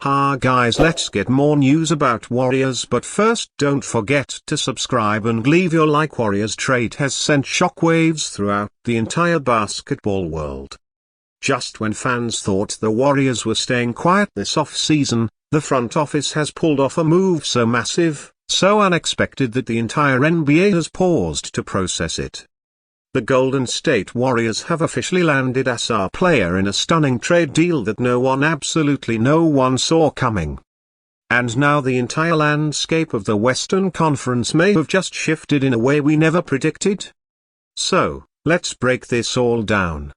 Ha guys, let's get more news about Warriors, but first don't forget to subscribe and leave your like. Warriorstrade has sent shockwaves throughout the entire basketball world. Just when fans thought the Warriors were staying quiet this off-season, the front office has pulled off a move so massive, so unexpected that the entire NBA has paused to process it. The Golden State Warriors have officially landed a star player in a stunning trade deal that absolutely no one saw coming. And now the entire landscape of the Western Conference may have just shifted in a way we never predicted. So, let's break this all down.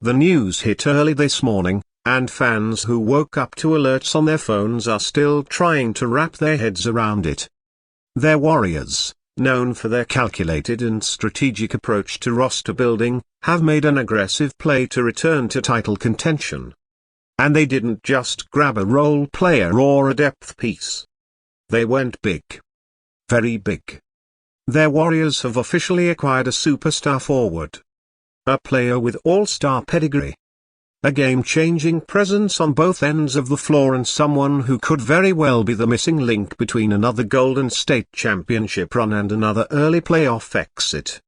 The news hit early this morning, and fans who woke up to alerts on their phones are still trying to wrap their heads around it. Their Warriors, known for their calculated and strategic approach to roster building, have made an aggressive play to return to title contention. And they didn't just grab a role player or a depth piece. They went big. Very big. Their Warriors have officially acquired a superstar forward. A player with all-star pedigree. A game-changing presence on both ends of the floor, and someone who could very well be the missing link between another Golden State championship run and another early playoff exit.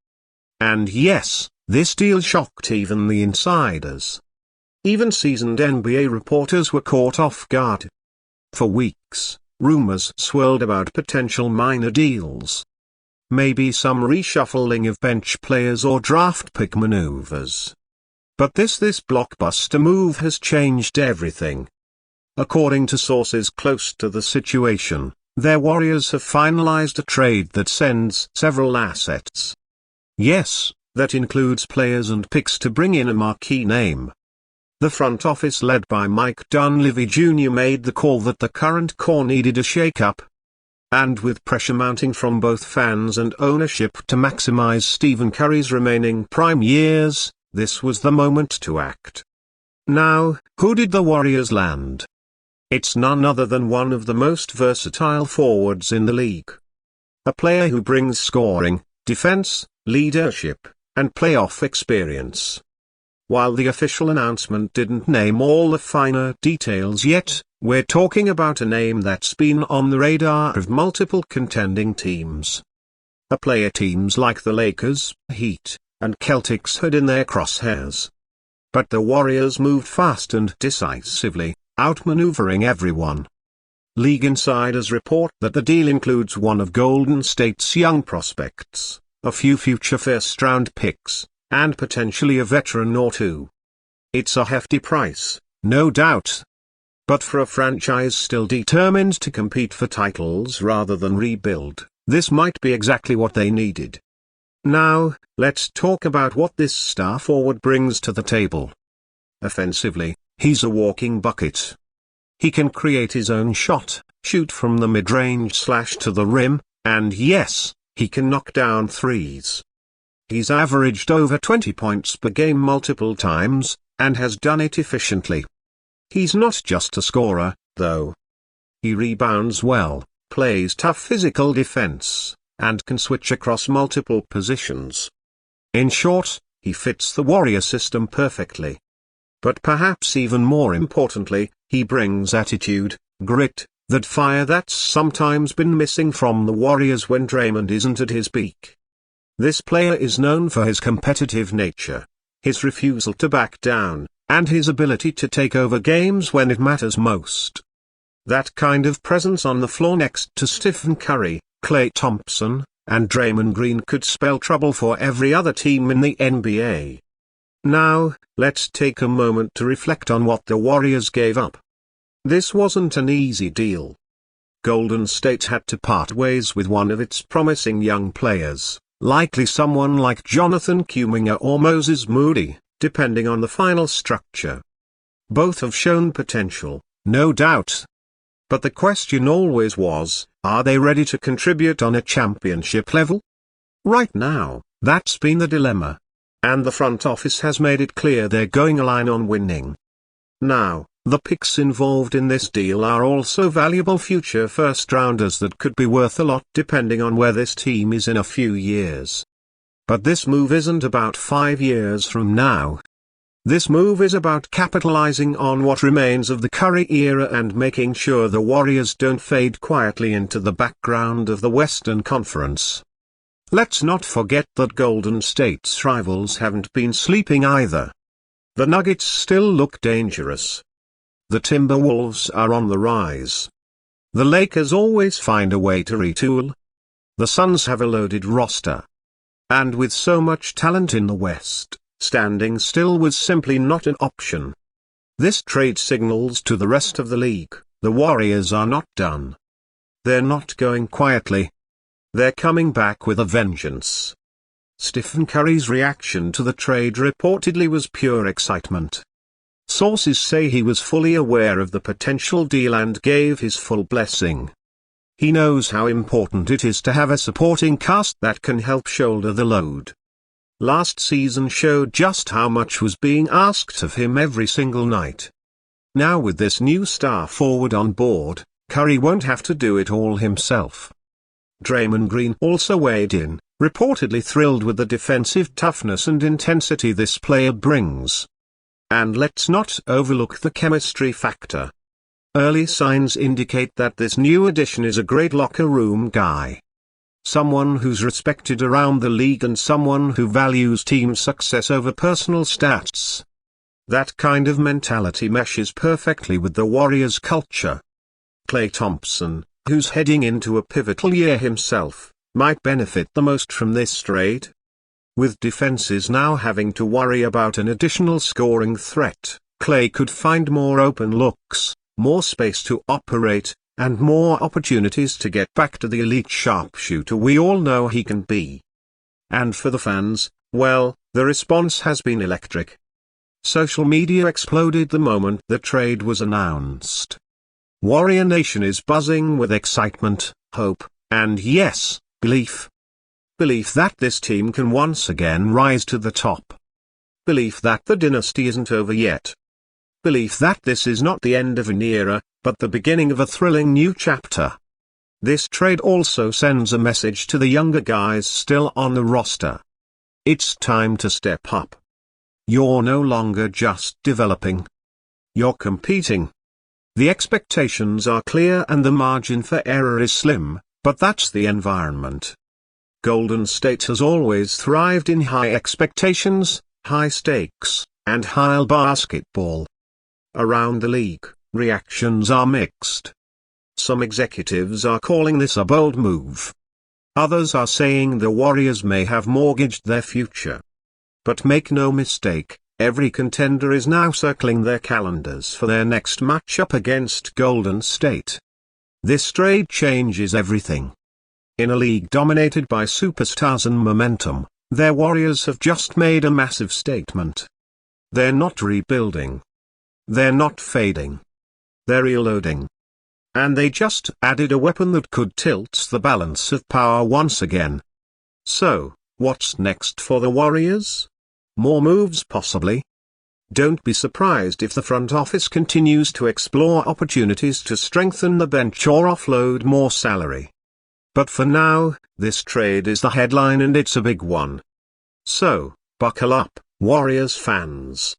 And yes, this deal shocked even the insiders. Even seasoned NBA reporters were caught off guard. For weeks, rumors swirled about potential minor deals. Maybe some reshuffling of bench players or draft pick maneuvers. But this blockbuster move has changed everything. According to sources close to the situation, their Warriors have finalized a trade that sends several assets. Yes, that includes players and picks to bring in a marquee name. The front office led by Mike Dunleavy Jr. made the call that the current core needed a shake-up. And with pressure mounting from both fans and ownership to maximize Stephen Curry's remaining prime years, this was the moment to act. Now, who did the Warriors land? It's none other than one of the most versatile forwards in the league. A player who brings scoring, defense, leadership, and playoff experience. While the official announcement didn't name all the finer details yet, we're talking about a name that's been on the radar of multiple contending teams. A player teams like the Lakers, Heat, and Celtics had in their crosshairs. But the Warriors moved fast and decisively, outmaneuvering everyone. League insiders report that the deal includes one of Golden State's young prospects, a few future first-round picks, and potentially a veteran or two. It's a hefty price, no doubt. But for a franchise still determined to compete for titles rather than rebuild, this might be exactly what they needed. Now, let's talk about what this star forward brings to the table. Offensively, he's a walking bucket. He can create his own shot, shoot from the mid-range / to the rim, and yes, he can knock down threes. He's averaged over 20 points per game multiple times, and has done it efficiently. He's not just a scorer, though. He rebounds well, plays tough physical defense, and can switch across multiple positions. In short, he fits the Warrior system perfectly. But perhaps even more importantly, he brings attitude, grit, that fire that's sometimes been missing from the Warriors when Draymond isn't at his peak. This player is known for his competitive nature, his refusal to back down, and his ability to take over games when it matters most. That kind of presence on the floor next to Stephen Curry, Klay Thompson, and Draymond Green could spell trouble for every other team in the NBA. Now, let's take a moment to reflect on what the Warriors gave up. This wasn't an easy deal. Golden State had to part ways with one of its promising young players, likely someone like Jonathan Kuminga or Moses Moody, depending on the final structure. Both have shown potential, no doubt. But the question always was, are they ready to contribute on a championship level? Right now, that's been the dilemma. And the front office has made it clear they're going all in on winning. Now, the picks involved in this deal are also valuable future first-rounders that could be worth a lot depending on where this team is in a few years. But this move isn't about 5 years from now. This move is about capitalizing on what remains of the Curry era and making sure the Warriors don't fade quietly into the background of the Western Conference. Let's not forget that Golden State's rivals haven't been sleeping either. The Nuggets still look dangerous. The Timberwolves are on the rise. The Lakers always find a way to retool. The Suns have a loaded roster. And with so much talent in the West, standing still was simply not an option. This trade signals to the rest of the league, the Warriors are not done. They're not going quietly. They're coming back with a vengeance. Stephen Curry's reaction to the trade reportedly was pure excitement. Sources say he was fully aware of the potential deal and gave his full blessing. He knows how important it is to have a supporting cast that can help shoulder the load. Last season showed just how much was being asked of him every single night. Now with this new star forward on board, Curry won't have to do it all himself. Draymond Green also weighed in, reportedly thrilled with the defensive toughness and intensity this player brings. And let's not overlook the chemistry factor. Early signs indicate that this new addition is a great locker room guy. Someone who's respected around the league and someone who values team success over personal stats. That kind of mentality meshes perfectly with the Warriors' culture. Klay Thompson, who's heading into a pivotal year himself, might benefit the most from this trade. With defenses now having to worry about an additional scoring threat, Klay could find more open looks, more space to operate, and more opportunities to get back to the elite sharpshooter we all know he can be. And for the fans, well, the response has been electric. Social media exploded the moment the trade was announced. Warrior Nation is buzzing with excitement, hope, and yes, belief. Belief that this team can once again rise to the top. Belief that the dynasty isn't over yet. Belief that this is not the end of an era, but the beginning of a thrilling new chapter. This trade also sends a message to the younger guys still on the roster. It's time to step up. You're no longer just developing. You're competing. The expectations are clear and the margin for error is slim, but that's the environment. Golden State has always thrived in high expectations, high stakes, and high basketball. Around the league, reactions are mixed. Some executives are calling this a bold move. Others are saying the Warriors may have mortgaged their future. But make no mistake, every contender is now circling their calendars for their next matchup against Golden State. This trade changes everything. In a league dominated by superstars and momentum, their Warriors have just made a massive statement. They're not rebuilding. They're not fading. They're reloading. And they just added a weapon that could tilt the balance of power once again. So, what's next for the Warriors? More moves possibly? Don't be surprised if the front office continues to explore opportunities to strengthen the bench or offload more salary. But for now, this trade is the headline and it's a big one. So, buckle up, Warriors fans.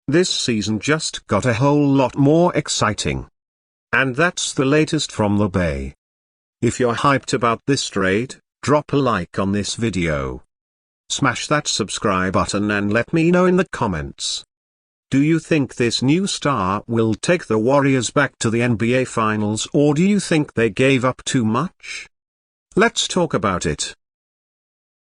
This season just got a whole lot more exciting. And that's the latest from the Bay. If you're hyped about this trade, drop a like on this video. Smash that subscribe button and let me know in the comments. Do you think this new star will take the Warriors back to the NBA Finals or do you think they gave up too much? Let's talk about it.